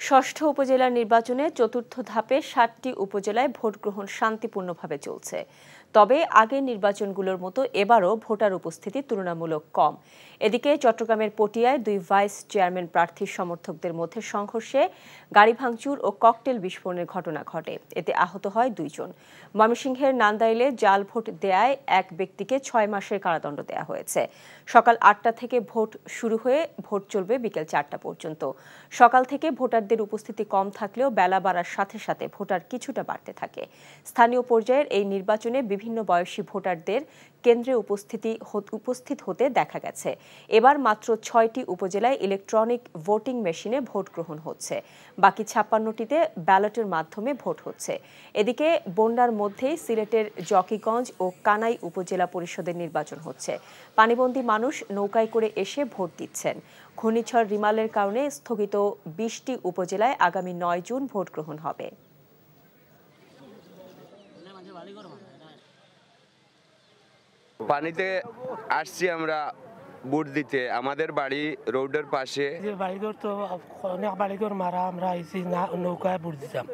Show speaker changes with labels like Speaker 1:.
Speaker 1: ষষ্ঠ উপজেলা নির্বাচনে চতুর্থ ধাপে ৭টি উপজেলায় ভোট গ্রহণ শান্তিপূর্ণভাবে চলছে। তবে আগের নির্বাচনগুলোর মতো এবারও ভোটার উপস্থিতি তুলনামূলক কম। এদিকে চট্টগ্রামের পটিয়ায় ২ ভাইস চেয়ারম্যান প্রার্থীর সমর্থকদের মধ্যে সংঘর্ষে গাড়ি ভাঙচুর ও ককটেল বিস্ফোরণের ঘটনা ঘটে। এতে আহত হয় ২ জন। ময়মনসিংহের নান্দাইলে জাল ভোট দেয়ায় এক ব্যক্তিকে ৬ মাসের কারাদণ্ড দেওয়া হয়েছে। সকাল ৮টা থেকে ভোট শুরু হয়ে ভোট চলবে বিকেল ৪টা পর্যন্ত। সকাল থেকে ভোটারদের উপস্থিতি কম থাকলেও বেলা বাড়ার সাথে সাথে ভোটার কিছুটা বাড়তে থাকে। স্থানীয় পর্যায়ের এই নির্বাচনে বিভিন্ন বয়সী ভোটারদের কেন্দ্রে উপস্থিত হতে দেখা গেছে। এবার মাত্র ৬টি উপজেলায় ইলেকট্রনিক ভোটিং মেশিনে ভোট গ্রহণ হচ্ছে। বাকি ৫৬টিতে ব্যালটের মাধ্যমে ভোট হচ্ছে। এদিকে বন্যার মধ্যেই সিলেটের জকিগঞ্জ ও কানাই উপজেলা পরিষদের নির্বাচন হচ্ছে। পানিবন্দী মানুষ নৌকায় করে এসে ভোট দিচ্ছেন। ঘূর্ণিঝড় রিমালের কারণে স্থগিত ২০টি উপজেলায় আগামী ৯ জুন ভোট গ্রহণ হবে।
Speaker 2: পানিতে আসছি আমরা ভোট দিতে। আমাদের বাড়ি রোডের পাশে।
Speaker 3: বাড়িঘর তো অনেক বাড়িঘর মারা, আমরা আইছি নৌকায় ভোট দিতাম।